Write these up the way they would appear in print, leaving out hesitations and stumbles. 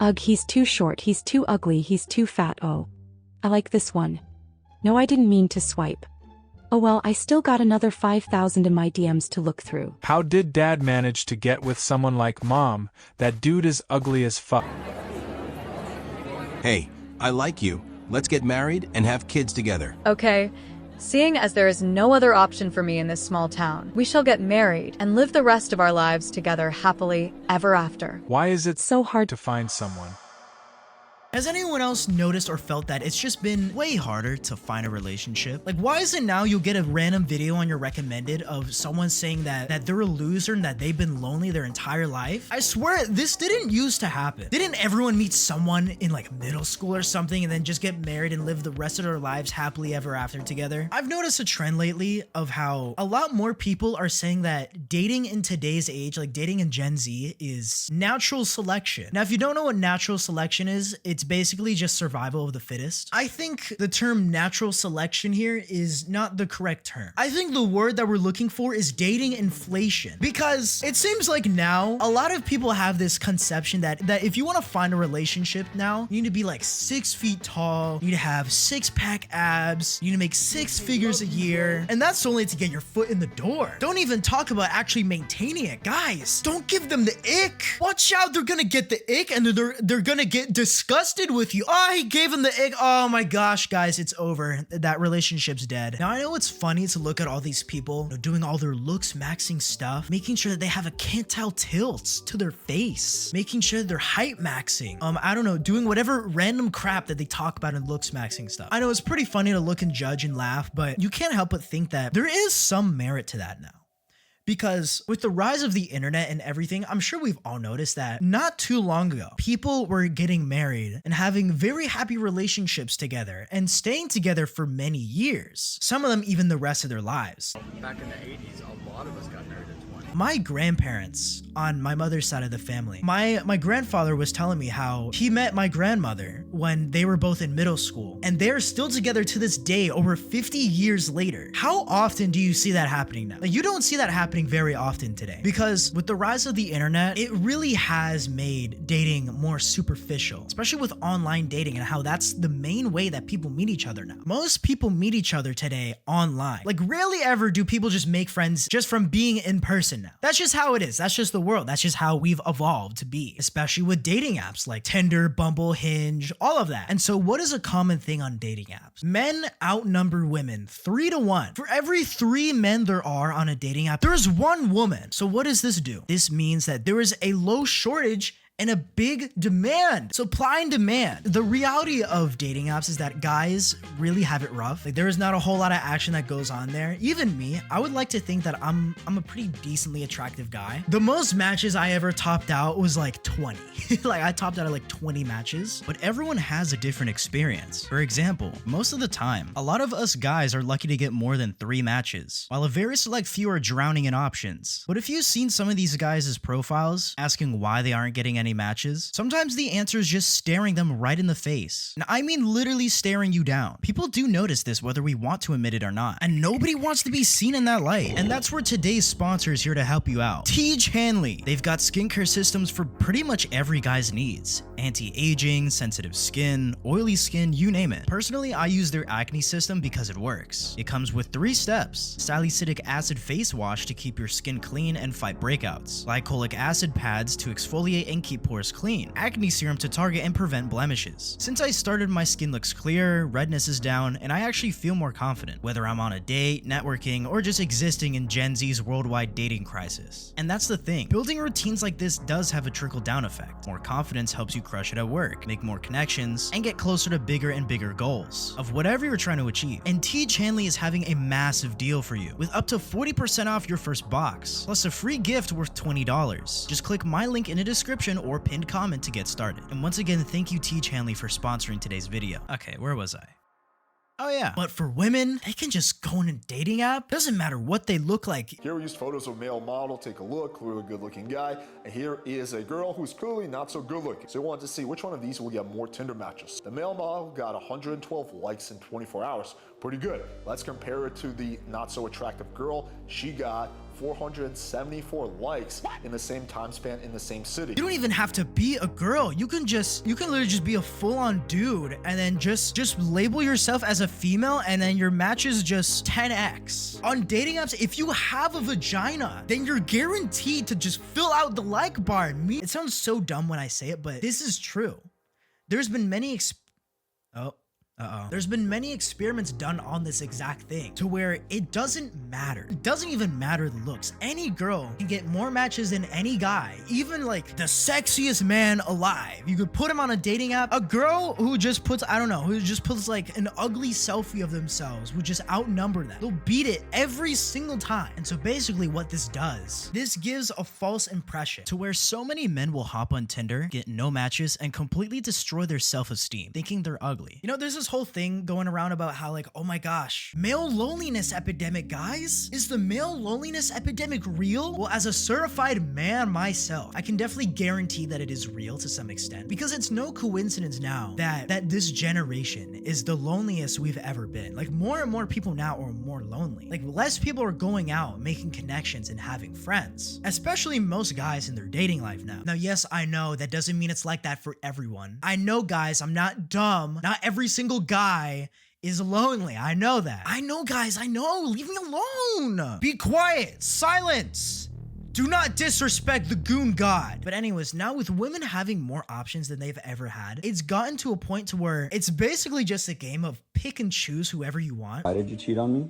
Ugh, he's too short, he's too ugly, he's too fat. Oh, I like this one. No, I didn't mean to swipe. Oh well, I still got another 5,000 in my DMs to look through. How did dad manage to get with someone like mom? That dude is ugly as fuck. Hey, I like you. Let's get married and have kids together. Okay, seeing as there is no other option for me in this small town, we shall get married and live the rest of our lives together happily ever after. Why is it So hard to find someone? Has anyone else noticed or felt that it's just been way harder to find a relationship? Like, why is it now you'll get a random video on your recommended of someone saying that they're a loser and that they've been lonely their entire life? I swear, this didn't used to happen. Didn't everyone meet someone in like middle school or something and then just get married and live the rest of their lives happily ever after together? I've noticed a trend lately of how a lot more people are saying that dating in today's age, like dating in Gen Z, is natural selection. Now, if you don't know what natural selection is, it's basically just survival of the fittest. I think the term natural selection here is not the correct term. I think the word that we're looking for is dating inflation, because it seems like now a lot of people have this conception that if you want to find a relationship now, you need to be like 6 feet tall, you need to have six-pack abs, you need to make 6 figures a year, and that's only to get your foot in the door. Don't even talk about actually maintaining it. Guys, don't give them the ick. Watch out, they're gonna get the ick and they're gonna get disgusted with you. Oh, he gave him the ick. Oh my gosh, guys, it's over. That relationship's dead. Now, I know it's funny to look at all these people, you know, doing all their looks maxing stuff, making sure that they have a can't-tell tilt to their face, making sure that they're height maxing. I don't know, doing whatever random crap that they talk about in looks maxing stuff. I know it's pretty funny to look and judge and laugh, but you can't help but think that there is some merit to that now. Because with the rise of the internet and everything, I'm sure we've all noticed that not too long ago, people were getting married and having very happy relationships together and staying together for many years. Some of them even the rest of their lives. Back in the 80s, a lot of us got married at 20. My grandparents on my mother's side of the family, my grandfather was telling me how he met my grandmother when they were both in middle school, and they're still together to this day over 50 years later. How often do you see that happening now? Like, you don't see that happening very often today, because with the rise of the internet, it really has made dating more superficial, especially with online dating and how that's the main way that people meet each other now. Most people meet each other today online. Like, rarely ever do people just make friends just from being in person now. That's just how it is. That's just the world. That's just how we've evolved to be, especially with dating apps like Tinder, Bumble, Hinge, all of that. And so what is a common thing on dating apps? Men outnumber women 3 to 1. For every 3 men there are on a dating app, there's 1 woman. So what does this do? This means that there is a low shortage and a big demand. Supply and demand. The reality of dating apps is that guys really have it rough. Like, there is not a whole lot of action that goes on there. Even me, I would like to think that I'm a pretty decently attractive guy. The most matches I ever topped out was like 20. Like, I topped out at like 20 matches. But everyone has a different experience. For example, most of the time, a lot of us guys are lucky to get more than 3 matches, while a very select few are drowning in options. But if you've seen some of these guys' profiles, asking why they aren't getting any matches, sometimes the answer is just staring them right in the face. And I mean literally staring you down. People do notice this whether we want to admit it or not, and nobody wants to be seen in that light. And that's where today's sponsor is here to help you out. Tiege Hanley. They've got skincare systems for pretty much every guy's needs. Anti-aging, sensitive skin, oily skin, you name it. Personally, I use their acne system because it works. It comes with 3 steps. Salicylic acid face wash to keep your skin clean and fight breakouts. Glycolic acid pads to exfoliate and keep pores clean. Acne serum to target and prevent blemishes. Since I started, my skin looks clearer, redness is down, and I actually feel more confident, whether I'm on a date, networking, or just existing in Gen Z's worldwide dating crisis. And that's the thing. Building routines like this does have a trickle-down effect. More confidence helps you crush it at work, make more connections, and get closer to bigger and bigger goals of whatever you're trying to achieve. And Tiege Hanley is having a massive deal for you with up to 40% off your first box, plus a free gift worth $20. Just click my link in the description or pinned comment to get started. And once again, thank you Tiege Hanley for sponsoring today's video. Okay, where was I? Oh yeah. But for women, they can just go in a dating app. Doesn't matter what they look like. Here we used photos of a male model. Take a look, clearly good looking guy. And here is a girl who's clearly not so good looking. So we wanted to see which one of these will get more Tinder matches. The male model got 112 likes in 24 hours. Pretty good. Let's compare it to the not so attractive girl. She got 474 likes in the same time span in the same city. You don't even have to be a girl. You can literally just be a full-on dude and then just label yourself as a female, and then your match is just 10x. On dating apps, if you have a vagina, then you're guaranteed to just fill out the like bar. It sounds so dumb when I say it, but this is true. There's been many There's been many experiments done on this exact thing to where it doesn't matter. It doesn't even matter the looks. Any girl can get more matches than any guy, even like the sexiest man alive. You could put him on a dating app. A girl who just puts, who just puts like an ugly selfie of themselves would just outnumber them. They'll beat it every single time. And so basically what this does, this gives a false impression to where so many men will hop on Tinder, get no matches, and completely destroy their self-esteem, thinking they're ugly. You know, there's this whole thing going around about how like, oh my gosh, male loneliness epidemic, guys. Is the male loneliness epidemic real? Well, as a certified man myself, I can definitely guarantee that it is real to some extent, because it's no coincidence now that this generation is the loneliest we've ever been. Like, more and more people now are more lonely. Like, less people are going out, making connections and having friends, especially most guys in their dating life now. Now, yes, I know that doesn't mean it's like that for everyone. I know, guys, I'm not dumb. Not every single guy is lonely. I know that. I know, guys, I know. Leave me alone. Be quiet. Silence. Do not disrespect the goon god. But anyways, now with women having more options than they've ever had, it's gotten to a point to where it's basically just a game of pick and choose whoever you want. Why did you cheat on me?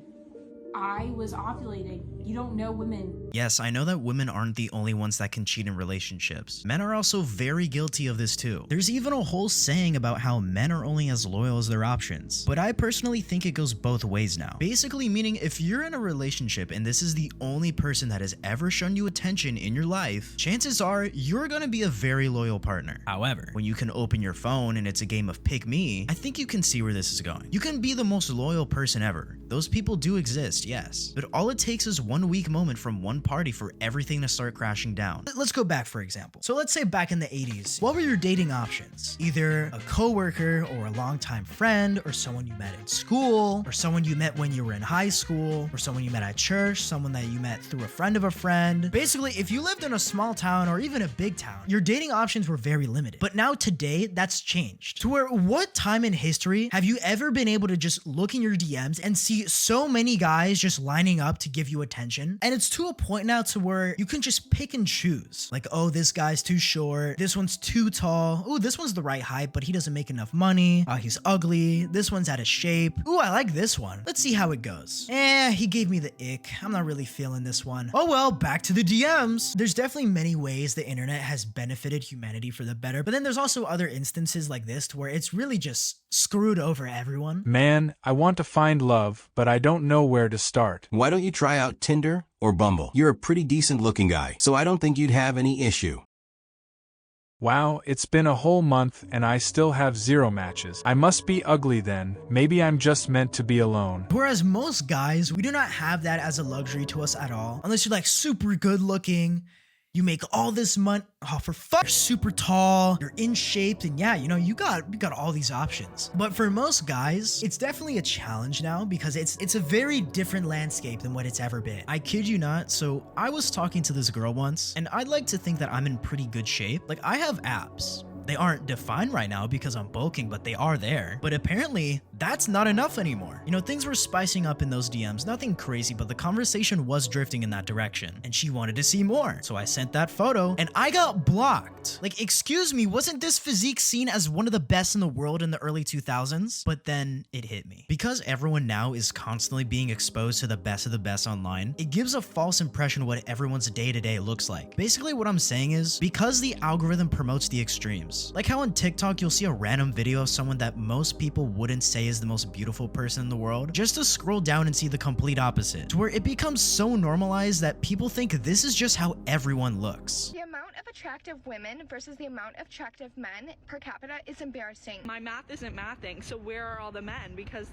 I was ovulating. You don't know women. Yes, I know that women aren't the only ones that can cheat in relationships. Men are also very guilty of this too. There's even a whole saying about how men are only as loyal as their options. But I personally think it goes both ways now. Basically meaning if you're in a relationship and this is the only person that has ever shown you attention in your life, chances are you're gonna be a very loyal partner. However, when you can open your phone and it's a game of pick me, I think you can see where this is going. You can be the most loyal person ever. Those people do exist, yes. But all it takes is one weak moment from one party for everything to start crashing down. Let's go back, for example. So let's say back in the 80s, what were your dating options? Either a coworker or a longtime friend, or someone you met in school, or someone you met when you were in high school, or someone you met at church, someone that you met through a friend of a friend. Basically, if you lived in a small town or even a big town, your dating options were very limited. But now today, that's changed. To where, what time in history have you ever been able to just look in your DMs and see so many guys just lining up to give you attention? And it's to a point now to where you can just pick and choose. Like, oh, this guy's too short. This one's too tall. Oh, this one's the right height, but he doesn't make enough money. Oh, he's ugly. This one's out of shape. Ooh, I like this one. Let's see how it goes. He gave me the ick. I'm not really feeling this one. Oh well, back to the DMs. There's definitely many ways the internet has benefited humanity for the better, but then there's also other instances like this to where it's really just screwed over everyone. Man, I want to find love, but I don't know where to start. Why don't you try out Tinder or Bumble? You're a pretty decent looking guy, so I don't think you'd have any issue. Wow, it's been a whole month and I still have 0 matches. I must be ugly then. Maybe I'm just meant to be alone. Whereas most guys, we do not have that as a luxury to us at all. Unless you're like super good looking, you make all this money. Oh, for fuck, you're super tall, you're in shape, and yeah, you know, you got all these options. But for most guys, it's definitely a challenge now because it's a very different landscape than what it's ever been. I kid you not. So I was talking to this girl once, and I'd like to think that I'm in pretty good shape. Like, I have abs. They aren't defined right now because I'm bulking, but they are there. But apparently, that's not enough anymore. You know, things were spicing up in those DMs, nothing crazy, but the conversation was drifting in that direction, and she wanted to see more. So I sent that photo, and I got blocked. Like, excuse me, wasn't this physique seen as one of the best in the world in the early 2000s? But then it hit me. Because everyone now is constantly being exposed to the best of the best online, it gives a false impression of what everyone's day-to-day looks like. Basically, what I'm saying is, because the algorithm promotes the extremes, like how on TikTok you'll see a random video of someone that most people wouldn't say is the most beautiful person in the world, just to scroll down and see the complete opposite, to where it becomes so normalized that people think this is just how everyone looks. The amount of attractive women versus the amount of attractive men per capita is embarrassing. My math isn't mathing, so where are all the men? Because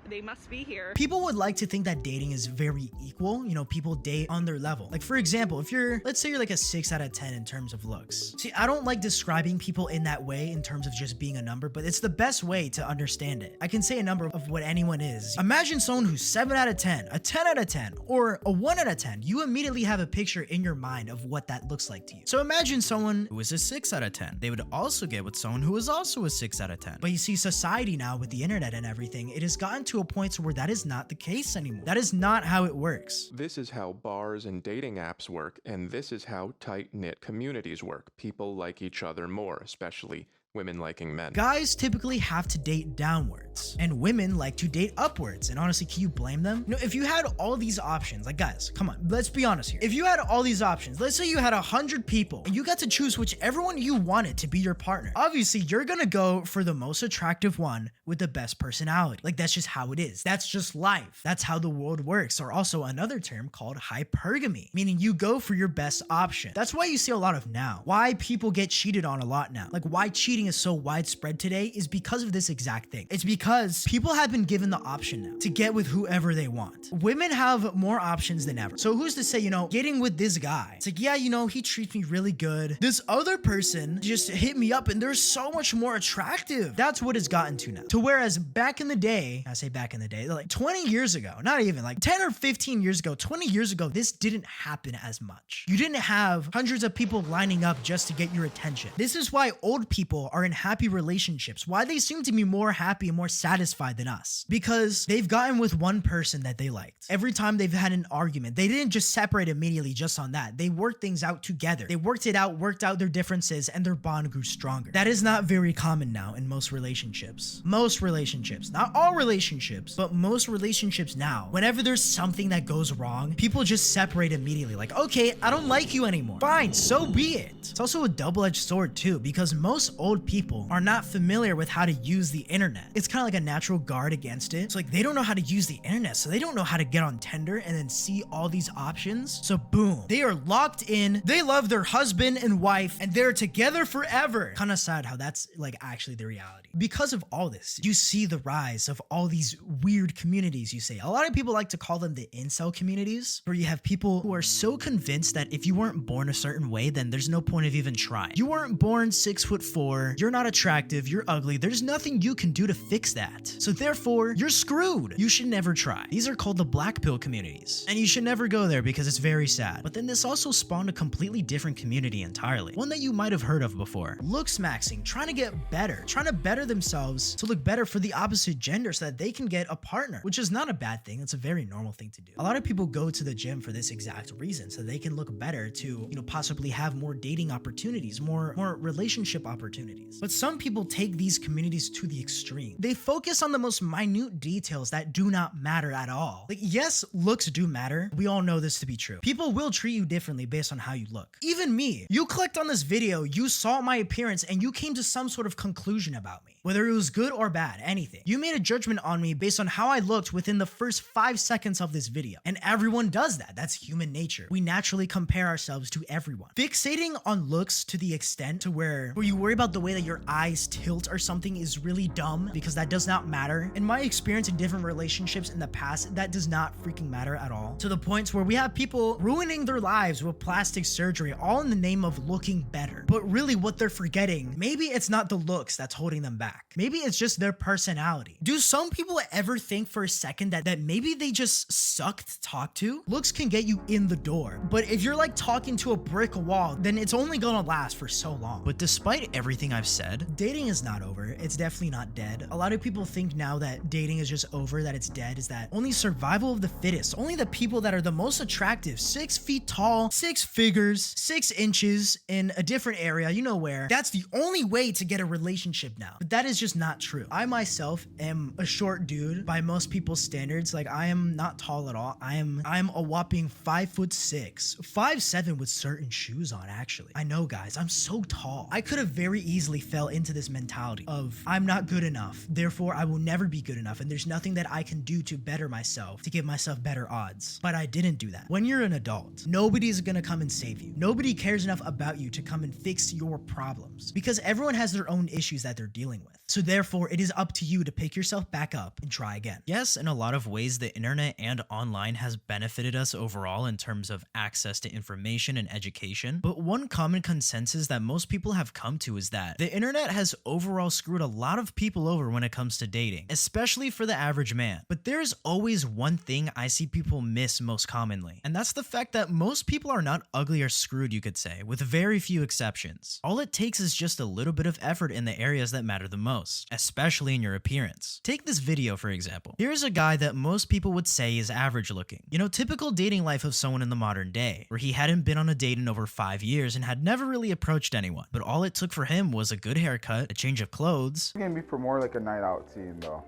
they must be here. People would like to think that dating is very equal. You know, people date on their level. Like, for example, if let's say you're like a 6 out of 10 in terms of looks. See, I don't like describing people in that way in terms of just being a number, but it's the best way to understand it. I can say a number of what anyone is. Imagine someone who's 7 out of 10, a 10 out of 10, or a 1 out of 10. You immediately have a picture in your mind of what that looks like to you. So imagine someone who is a 6 out of 10. They would also get with someone who is also a 6 out of 10. But you see, society now with the internet and everything, it has gotten to a point where that is not the case anymore. That is not how it works. This is how bars and dating apps work, and this is how tight-knit communities work. People like each other more, especially women liking men. Guys typically have to date downwards, and women like to date upwards. And honestly, can you blame them? You know, if you had all these options, like guys, come on, let's be honest here. If you had all these options, let's say you had 100 people, and you got to choose whichever one you wanted to be your partner. Obviously, you're gonna go for the most attractive one with the best personality. Like, that's just how it is. That's just life. That's how the world works. Or also another term called hypergamy, meaning you go for your best option. That's why you see a lot of now. Why people get cheated on a lot now. Like, why cheating is so widespread today is because of this exact thing. It's because people have been given the option now to get with whoever they want. Women have more options than ever. So who's to say, you know, getting with this guy, it's like, yeah, you know, he treats me really good. This other person just hit me up and they're so much more attractive. That's what it's gotten to now. To whereas back in the day, I say back in the day, like 20 years ago, not even like 10 or 15 years ago, 20 years ago, this didn't happen as much. You didn't have hundreds of people lining up just to get your attention. This is why old people are in happy relationships, why they seem to be more happy and more satisfied than us, because they've gotten with one person that they liked. Every time they've had an argument, they didn't just separate immediately just on that. They worked things out together. They worked it out, worked out their differences, and their bond grew stronger. That is not very common now in most relationships. Most relationships, not all relationships, but most relationships now, whenever there's something that goes wrong, people just separate immediately. Like, okay, I don't like you anymore. Fine, so be it. It's also a double-edged sword too, because most old people are not familiar with how to use the internet. It's kind of like a natural guard against it. It's like they don't know how to use the internet, so they don't know how to get on Tinder and then see all these options. So boom, they are locked in. They love their husband and wife and they're together forever. Kind of sad how that's like actually the reality. Because of all this, you see the rise of all these weird communities, you say. A lot of people like to call them the incel communities, where you have people who are so convinced that if you weren't born a certain way, then there's no point of even trying. You weren't born 6'4", you're not attractive, you're ugly, there's nothing you can do to fix that. So therefore, you're screwed. You should never try. These are called the black pill communities, and you should never go there because it's very sad. But then this also spawned a completely different community entirely, one that you might have heard of before. Looks maxing, trying to get better, trying to better themselves to look better for the opposite gender so that they can get a partner, which is not a bad thing. It's a very normal thing to do. A lot of people go to the gym for this exact reason, so they can look better to, you know, possibly have more dating opportunities, more relationship opportunities. But some people take these communities to the extreme. They focus on the most minute details that do not matter at all. Like, yes, looks do matter. We all know this to be true. People will treat you differently based on how you look. Even me. You clicked on this video, you saw my appearance, and you came to some sort of conclusion about me. Whether it was good or bad, anything. You made a judgment on me based on how I looked within the first 5 seconds of this video. And everyone does that. That's human nature. We naturally compare ourselves to everyone. Fixating on looks to the extent to where you worry about the way that your eyes tilt or something is really dumb, because that does not matter. In my experience in different relationships in the past, that does not freaking matter at all. To the points where we have people ruining their lives with plastic surgery, all in the name of looking better. But really what they're forgetting, maybe it's not the looks that's holding them back. Maybe it's just their personality. Do some people ever think for a second that maybe they just suck to talk to? Looks can get you in the door, but if you're like talking to a brick wall, then it's only gonna last for so long. But despite everything I've said, dating is not over. It's definitely not dead. A lot of people think now that dating is just over, that it's dead, is that only survival of the fittest, only the people that are the most attractive, 6 feet tall, 6 figures, 6 inches in a different area, you know where, that's the only way to get a relationship now. But that is just not true. I myself am a short dude by most people's standards. Like, I am not tall at all. I am a whopping 5'6", 5'7" with certain shoes on, actually. I know, guys, I'm so tall. I could have very easily easily fell into this mentality of I'm not good enough, therefore I will never be good enough, and there's nothing that I can do to better myself, to give myself better odds. But I didn't do that. When you're an adult, nobody's gonna come and save you. Nobody cares enough about you to come and fix your problems, because everyone has their own issues that they're dealing with. So therefore, it is up to you to pick yourself back up and try again. Yes, in a lot of ways, the internet and online has benefited us overall in terms of access to information and education. But one common consensus that most people have come to is that the internet has overall screwed a lot of people over when it comes to dating, especially for the average man. But there's always one thing I see people miss most commonly, and that's the fact that most people are not ugly or screwed, you could say, with very few exceptions. All it takes is just a little bit of effort in the areas that matter the most, especially in your appearance. Take this video for example. Here's a guy that most people would say is average looking. You know, typical dating life of someone in the modern day, where he hadn't been on a date in over 5 years and had never really approached anyone. But all it took for him was a good haircut, a change of clothes. It's gonna be for more like a night out scene though.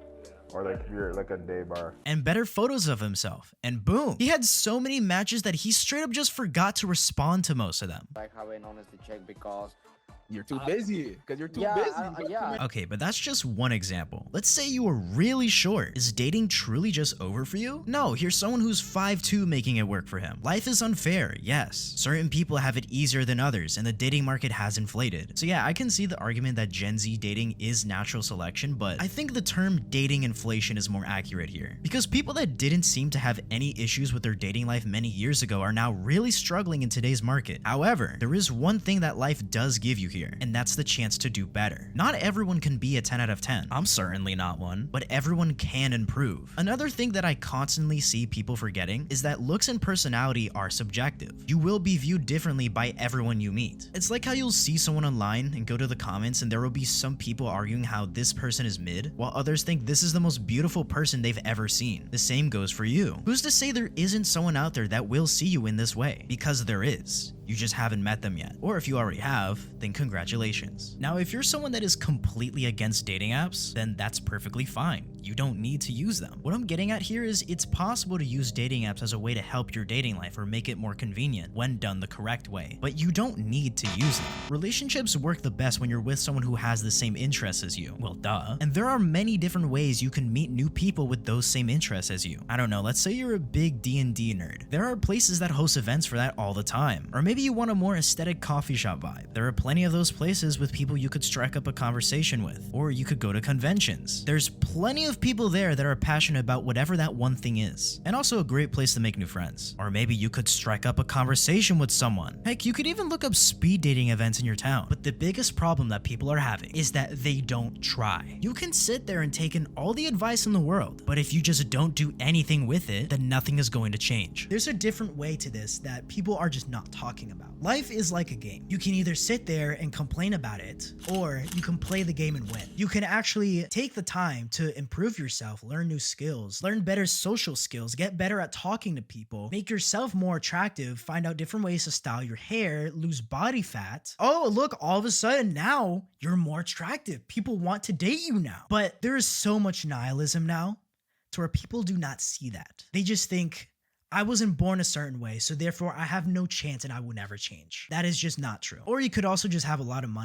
Or like you're like a day bar. And better photos of himself. And boom, he had so many matches that he straight up just forgot to respond to most of them. Like how I honestly check because you're too busy. Because you're too busy. Yeah. Okay, but that's just one example. Let's say you were really short. Is dating truly just over for you? No, here's someone who's 5'2" making it work for him. Life is unfair, yes. Certain people have it easier than others, and the dating market has inflated. So yeah, I can see the argument that Gen Z dating is natural selection, but I think the term dating inflation is more accurate here. Because people that didn't seem to have any issues with their dating life many years ago are now really struggling in today's market. However, there is one thing that life does give you here, and that's the chance to do better. Not everyone can be a 10 out of 10. I'm certainly not one, but everyone can improve. Another thing that I constantly see people forgetting is that looks and personality are subjective. You will be viewed differently by everyone you meet. It's like how you'll see someone online and go to the comments and there will be some people arguing how this person is mid, while others think this is the most beautiful person they've ever seen. The same goes for you. Who's to say there isn't someone out there that will see you in this way? Because there is. You just haven't met them yet. Or if you already have, then congratulations. Now, if you're someone that is completely against dating apps, then that's perfectly fine. You don't need to use them. What I'm getting at here is it's possible to use dating apps as a way to help your dating life or make it more convenient when done the correct way, but you don't need to use them. Relationships work the best when you're with someone who has the same interests as you. Well, duh. And there are many different ways you can meet new people with those same interests as you. I don't know, let's say you're a big D&D nerd. There are places that host events for that all the time. Or maybe you want a more aesthetic coffee shop vibe. There are plenty of those places with people you could strike up a conversation with. Or you could go to conventions. There's plenty of people there that are passionate about whatever that one thing is. And also a great place to make new friends. Or maybe you could strike up a conversation with someone. Heck, you could even look up speed dating events in your town. But the biggest problem that people are having is that they don't try. You can sit there and take in all the advice in the world, but if you just don't do anything with it, then nothing is going to change. There's a different way to this that people are just not talking about. Life is like a game. You can either sit there and complain about it, or you can play the game and win. You can actually take the time to improve yourself, learn new skills, learn better social skills, get better at talking to people, make yourself more attractive, find out different ways to style your hair, lose body fat. Oh, look, all of a sudden now you're more attractive. People want to date you now. But there is so much nihilism now to where people do not see that. They just think, I wasn't born a certain way, so therefore I have no chance and I will never change. That is just not true. Or you could also just have a lot of money